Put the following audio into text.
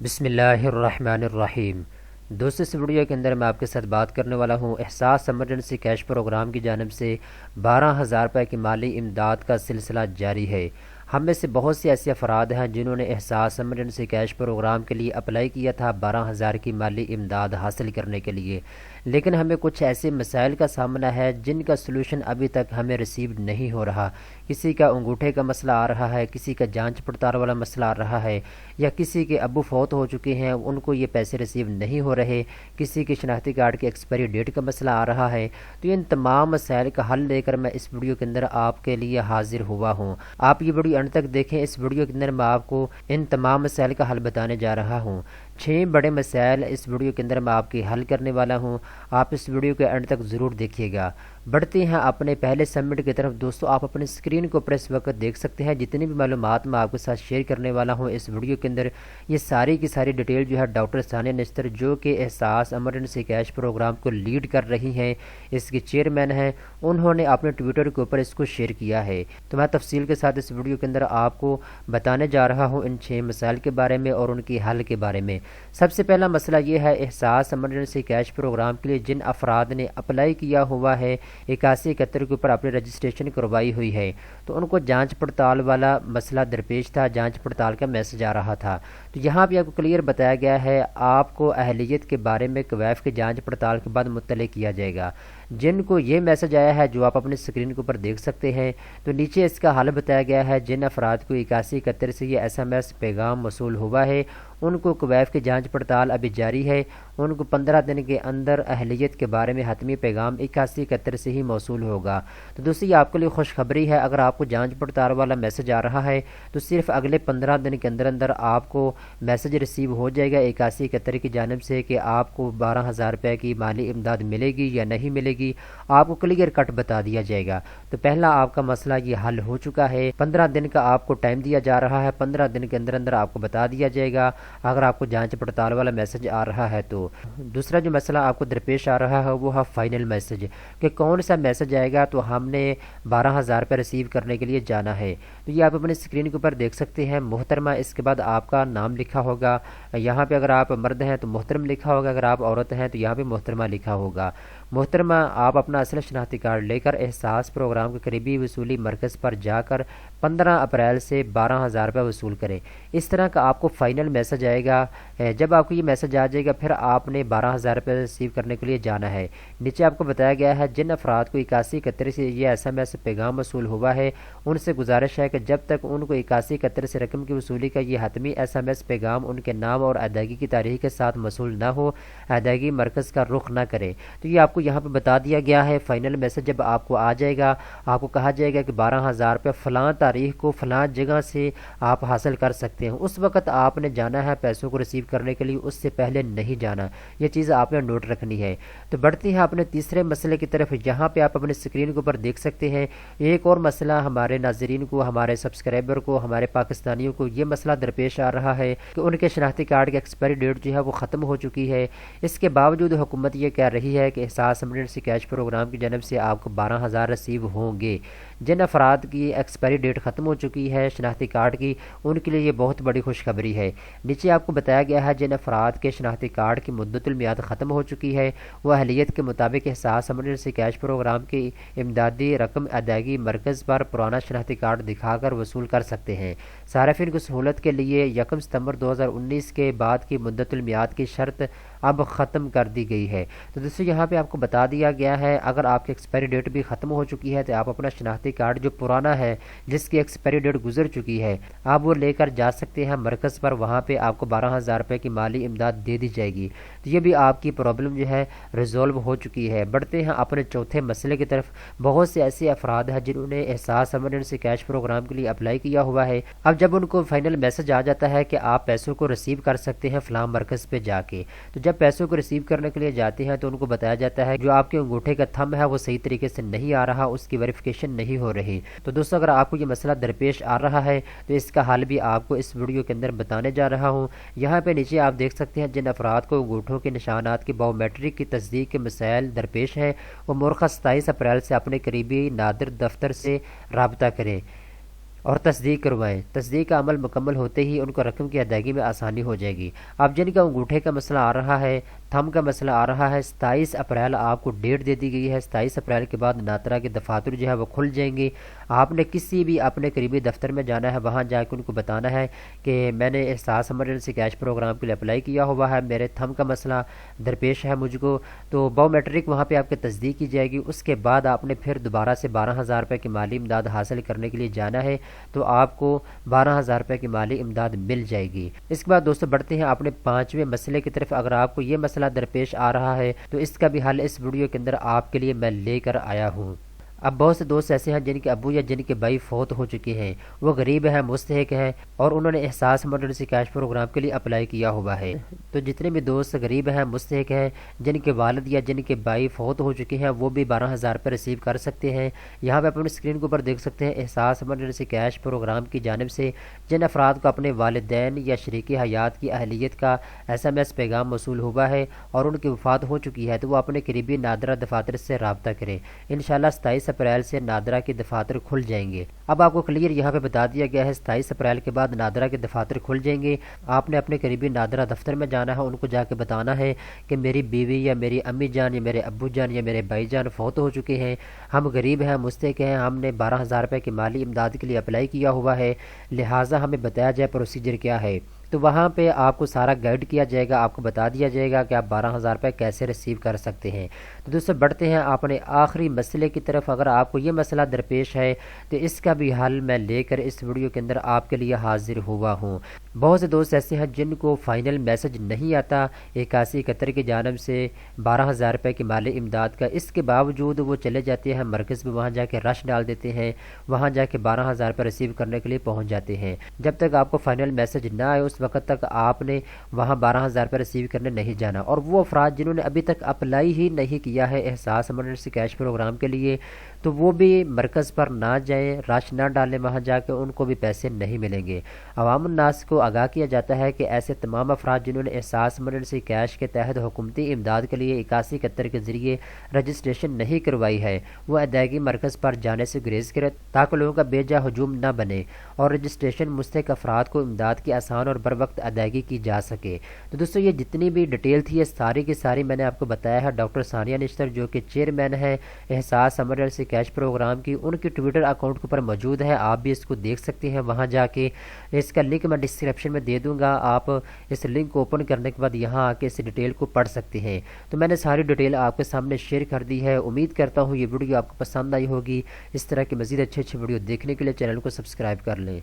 بسم اللہ الرحمن الرحیم۔ دوستو، اس ویڈیو کے اندر میں آپ کے ساتھ بات کرنے والا ہوں احساس ایمرجنسی کیش پروگرام کی جانب سے 12,000 روپے کی مالی امداد کا سلسلہ جاری ہے۔ ہم میں سے بہت سے ایسے افراد ہیں جنہوں نے احساس ایمرجنسی کیش پروگرام کے لیے اپلائی کیا تھا 12,000 کی مالی امداد حاصل کرنے کے لیے، لیکن ہمیں کچھ ایسے مسائل کا سامنا ہے جن کا سلوشن ابھی تک ہمیں ریسیو نہیں ہو رہا۔ کسی کا انگوٹھے کا مسئلہ آ رہا ہے، کسی کا جانچ پڑتال والا مسئلہ آ رہا ہے، یا کسی کے ابو فوت ہو چکے ہیں ان کو یہ پیسے ریسیو نہیں ہو رہے، کسی کے شناختی کارڈ کی ایکسپائری ڈیٹ کا مسئلہ آ رہا ہے۔ تو ان تمام مسائل کا حل لے کر میں اس ویڈیو کے اندر آپ کے لیے حاضر ہوا ہوں۔ آپ یہ ویڈیو انت تک دیکھیں، اس ویڈیو کے اندر میں آپ کو ان تمام مسائل کا حل بتانے جا رہا ہوں۔ 6 بڑے مسائل اس ویڈیو کے اندر میں آپ کی حل کرنے والا ہوں، آپ اس ویڈیو کے اینڈ تک ضرور دیکھیے گا۔ بڑھتے ہیں اپنے پہلے سبمٹ کی طرف۔ دوستو، آپ اپنے اسکرین کو اس وقت دیکھ سکتے ہیں، جتنی بھی معلومات میں آپ کے ساتھ شیئر کرنے والا ہوں اس ویڈیو کے اندر، یہ ساری کی ساری ڈیٹیل جو ہے ڈاکٹر ثانیہ نشتر، جو کہ احساس ایمرجنسی کیش پروگرام کو لیڈ کر رہی ہیں، اس کی چیئرمین ہیں، انہوں نے اپنے ٹویٹر کے اوپر اس کو شیئر کیا ہے۔ تو میں تفصیل کے ساتھ اس ویڈیو کے اندر آپ کو بتانے جا رہا ہوں ان 6 مسائل کے بارے میں اور ان کی حل کے بارے میں۔ سب سے پہلا مسئلہ یہ ہے، احساس ایمرجنسی کیش پروگرام کے لیے جن افراد نے اپلائی کیا ہوا ہے 8171 کے اوپر اپنی رجسٹریشن کروائی ہوئی ہے، تو ان کو جانچ پڑتال والا مسئلہ درپیش تھا، جانچ پڑتال کا میسج آ رہا تھا۔ تو یہاں پہ آپ کو کلیئر بتایا گیا ہے، آپ کو اہلیت کے بارے میں کویف کی جانچ پڑتال کے بعد مطلع کیا جائے گا۔ جن کو یہ میسج آیا ہے جو آپ اپنے اسکرین کے اوپر دیکھ سکتے ہیں، تو نیچے اس کا حل بتایا گیا ہے۔ جن افراد کو 8171 سے یہ SMS پیغام موصول ہوا ہے، ان کو کویف کی جانچ پڑتال ابھی جاری ہے، ان کو 15 دن کے اندر اہلیت کے بارے میں حتمی پیغام 8171 سے ہی موصول ہوگا۔ تو دوستو، یہ آپ کے لیے خوشخبری ہے، اگر آپ کو جانچ پڑتال والا میسج آ رہا ہے تو صرف اگلے 15 دن کے اندر اندر آپ کو میسج ریسیو ہو جائے گا 8171 کی جانب سے کہ آپ کو 12,000 روپے کی مالی امداد ملے گی یا نہیں ملے گی، آپ کو کلیئر کٹ بتا دیا جائے گا۔ تو پہلا آپ کا مسئلہ یہ حل ہو چکا ہے۔ 15 دن کا آپ کو ٹائم دیا جا رہا ہے، 15 دن کے اندر اندر آپ کو بتا دیا جائے گا اگر آپ کو جانچ پڑتال والا میسج آ رہا ہے تو۔ دوسرا جو مسئلہ آپ کو درپیش آ رہا ہے وہ ہے فائنل میسج، کہ کون سا میسج آئے گا تو ہم نے 12,000 روپے ریسیو کرنے کے لیے جانا ہے۔ تو یہ آپ اپنے اسکرین کے اوپر دیکھ سکتے ہیں، محترمہ، اس کے بعد آپ کا نام لکھا ہوگا، یہاں پہ اگر آپ مرد ہیں تو محترم لکھا ہوگا، اگر آپ عورت ہیں تو یہاں پہ محترمہ لکھا ہوگا۔ محترمہ، آپ اپنا اصل شناختی کارڈ لے کر احساس پروگرام کے قریبی وصولی مرکز پر جا کر 15 اپریل سے 12,000 روپے وصول کریں۔ اس طرح کا آپ کو فائنل میسج آئے گا۔ جب آپ کو یہ میسج آ جائے گا پھر آپ نے 12,000 روپے ریسیو کرنے کے لیے جانا ہے۔ نیچے آپ کو بتایا گیا ہے، جن افراد کو 8171 سے یہ SMS پیغام وصول ہوا ہے ان سے گزارش ہے کہ جب تک ان کو 8171 سے رقم کی وصولی کا یہ حتمی SMS پیغام ان کے نام اور ادائیگی کی تاریخ کے ساتھ موصول نہ ہو، ادائیگی مرکز کا رخ نہ کریں۔ تو یہ آپ کو یہاں پہ بتا دیا گیا ہے، فائنل میسج جب آپ کو آ جائے گا، آپ کو کہا جائے گا کہ 12,000 روپے فلاں تاریخ کو فلاں جگہ سے آپ حاصل کر سکتے ہیں، اس وقت آپ نے جانا ہے پیسوں کو ریسیو کرنے کے لیے، اس سے پہلے نہیں جانا۔ یہ چیز آپ نے نوٹ رکھنی ہے۔ تو بڑھتے ہیں اپنے تیسرے مسئلے کی طرف۔ یہاں پہ آپ اپنے اسکرین کے اوپر دیکھ سکتے ہیں ایک اور مسئلہ ہمارے ناظرین کو، ہمارے سبسکرائبر کو، ہمارے پاکستانیوں کو یہ مسئلہ درپیش آ رہا ہے کہ ان کے شناختی کارڈ کی ایکسپائری ڈیٹ جو ہے وہ ختم ہو چکی ہے۔ اس کے باوجود حکومت یہ کہہ رہی ہے کہ احساس ایمرجنسی کیش پروگرام کی جانب سے آپ کو 12,000 ریسیو ہوں گے۔ جن افراد کی ایکسپائری ڈیٹ ختم ہو چکی ہے شناختی کارڈ کی، ان کے لیے یہ بہت بڑی خوشخبری ہے۔ نیچے آپ کو بتایا گیا ہے، جن افراد کے شناختی کارڈ کی مدت المیعاد ختم ہو چکی ہے وہ اہلیت کے مطابق احساس ایمرجنسی کیش پروگرام کی امدادی رقم ادائیگی مرکز پر پرانا شناختی کارڈ دکھا کر وصول کر سکتے ہیں۔ صارفین کی سہولت کے لیے 1 ستمبر 2019 کے بعد کی مدت المیعاد کی شرط اب ختم کر دی گئی ہے۔ تو دوستو، یہاں پہ آپ کو بتا دیا گیا ہے، اگر آپ کی ایکسپائری ڈیٹ بھی ختم ہو چکی ہے تو آپ اپنا شناختی کارڈ جو پرانا ہے، جس کی ایکسپائری ڈیٹ گزر چکی ہے، آپ وہ لے کر جا سکتے ہیں مرکز پر، وہاں پہ آپ کو 12,000 روپے کی مالی امداد دے دی جائے گی۔ تو یہ بھی آپ کی پرابلم جو ہے ریزولو ہو چکی ہے۔ بڑھتے ہیں اپنے چوتھے مسئلے کی طرف۔ بہت سے ایسے افراد ہیں جنہوں نے احساس ایمرجنسی کیش پروگرام کے لیے اپلائی کیا ہوا ہے، اب جب ان کو فائنل میسج آ جاتا ہے کہ آپ پیسوں کو ریسیو کر سکتے ہیں فلاں مرکز پہ جا کے، تو جب پیسوں کو ریسیو کرنے کے لیے جاتے ہیں تو ان کو بتایا جاتا ہے جو آپ کے انگوٹھے کا تھم ہے وہ صحیح طریقے سے نہیں آ رہا، اس کی ویریفیکیشن نہیں ہو رہی۔ تو دوستو، اگر آپ کو یہ مسئلہ درپیش آ رہا ہے تو اس کا حل بھی آپ کو اس ویڈیو کے اندر بتانے جا رہا ہوں۔ یہاں پہ نیچے آپ دیکھ سکتے ہیں، جن افراد کو انگوٹھوں کے نشانات کی بائیومیٹرک کی تصدیق کے مسائل درپیش ہیں وہ مورخہ 27 اپریل سے اپنے قریبی نادر دفتر سے رابطہ کریں اور تصدیق کروائیں۔ تصدیق کا عمل مکمل ہوتے ہی ان کو رقم کی ادائیگی میں آسانی ہو جائے گی۔ اب جن کا انگوٹھے کا مسئلہ آ رہا ہے، تھم کا مسئلہ آ رہا ہے، 27 اپریل آپ کو ڈیٹ دے دی گئی ہے۔ 27 اپریل کے بعد نادرا کے دفاتر جو ہے وہ کھل جائیں گے۔ آپ نے کسی بھی اپنے قریبی دفتر میں جانا ہے، وہاں جا کے ان کو بتانا ہے کہ میں نے احساس ایمرجنسی کیش پروگرام کے لیے اپلائی کیا ہوا ہے، میرے تھم کا مسئلہ درپیش ہے مجھ کو، تو باؤ میٹرک وہاں پہ آپ کی تصدیق کی جائے گی۔ اس کے بعد آپ نے پھر دوبارہ سے 12,000 روپے کی مالی امداد حاصل کرنے کے لیے جانا ہے، تو آپ کو 12,000 روپے کی مالی امداد مل جائے گی۔ اس کے بعد دوستو بڑھتے ہیں اپنے 5ویں مسئلے کی طرف۔ اگر آپ کو یہ مسئلہ درپیش آ رہا ہے تو اس کا بھی حل اس ویڈیو کے اندر آپ کے لیے میں لے کر آیا ہوں۔ اب بہت سے دوست ایسے ہیں جن کے ابو یا جن کے بھائی فوت ہو چکے ہیں، وہ غریب ہیں، مستحق ہیں، اور انہوں نے احساس ایمرجنسی کیش پروگرام کے لیے اپلائی کیا ہوا ہے۔ تو جتنے بھی دوست غریب ہیں، مستحق ہیں، جن کے والد یا جن کے بھائی فوت ہو چکے ہیں، وہ بھی 12,000 روپے ریسیو کر سکتے ہیں۔ یہاں پہ اپنی اسکرین کے اوپر دیکھ سکتے ہیں احساس ایمرجنسی کیش پروگرام کی جانب سے جن افراد کو اپنے والدین یا شریک حیات کی اہلیت کا SMS پیغام موصول ہوا ہے اور ان کی وفات ہو چکی ہے، تو وہ اپنے قریبی نادرہ دفاتر سے رابطہ کریں۔ انشاءاللہ 27 اپریل سے نادرہ کے دفاتر کھل جائیں گے۔ اب آپ کو کلیئر یہاں پہ بتا دیا گیا ہے 27 اپریل کے بعد نادرہ کے دفاتر کھل جائیں گے۔ آپ نے اپنے قریبی نادرہ دفتر میں جانا ہے، ان کو جا کے بتانا ہے کہ میری بیوی یا میری امی جان یا میرے ابو جان یا میرے بھائی جان فوت ہو چکے ہیں، ہم غریب ہیں، مستحق ہیں، ہم نے 12,000 روپے کی مالی امداد کے لیے اپلائی کیا ہوا ہے، لہٰذا ہمیں بتایا جائے پروسیجر کیا ہے۔ تو وہاں پہ آپ کو سارا گائیڈ کیا جائے گا، آپ کو بتا دیا جائے گا کہ آپ 12,000 روپے کیسے ریسیو کر سکتے ہیں۔ تو دوستو بڑھتے ہیں اپنے آخری مسئلے کی طرف۔ اگر آپ کو یہ مسئلہ درپیش ہے تو اس کا بھی حل میں لے کر اس ویڈیو کے اندر آپ کے لیے حاضر ہوا ہوں۔ بہت سے دوست ایسے ہیں جن کو فائنل میسج نہیں آتا 8171 کی جانب سے 12,000 روپے کی مالی امداد کا، اس کے باوجود وہ چلے جاتے ہیں مرکز میں، وہاں جا کے رش ڈال دیتے ہیں، وہاں جا کے 12,000 روپے ریسیو کرنے کے لیے پہنچ جاتے ہیں۔ جب تک آپ کو فائنل میسج نہ آئے اس وقت تک آپ نے وہاں 12,000 روپے ریسیو کرنے نہیں جانا۔ اور وہ افراد جنہوں نے ابھی تک اپلائی ہی نہیں کیا ہے احساس ایمرجنسی کیش پروگرام کے لیے، تو وہ بھی مرکز پر نہ جائیں، رش نہ ڈالیں، وہاں جا کے ان کو بھی پیسے نہیں ملیں گے۔ عوام الناس کو آگاہ کیا جاتا ہے کہ ایسے تمام افراد جنہوں نے احساس ایمرجنسی کیش کے تحت حکومتی امداد کے لیے 8171 کے ذریعے رجسٹریشن نہیں کروائی ہے، وہ ادائیگی مرکز پر جانے سے گریز کرے تاکہ لوگوں کا بے جا ہجوم نہ بنے اور رجسٹریشن مستحق افراد کو امداد کی آسان اور بروقت ادائیگی کی جا سکے۔ تو دوستو یہ جتنی بھی ڈیٹیل تھی یہ ساری کی ساری میں نے آپ کو بتایا ہے۔ ڈاکٹر ثانیہ نشتر جو کہ چیئرمین ہے احساس ایمرجنسی کیش پروگرام کی، ان کی ٹویٹر اکاؤنٹ کے اوپر موجود ہے، آپ بھی اس کو دیکھ سکتے ہیں وہاں جا کے۔ اس کا لنک میں ڈسکرپشن میں دے دوں گا، آپ اس لنک کو اوپن کرنے کے بعد یہاں آ کے اس ڈیٹیل کو پڑھ سکتے ہیں۔ تو میں نے ساری ڈیٹیل آپ کے سامنے شیئر کر دی ہے، امید کرتا ہوں یہ ویڈیو آپ کو پسند آئی ہوگی۔ اس طرح کی مزید اچھے ویڈیو دیکھنے کے لیے چینل کو سبسکرائب کر لیں۔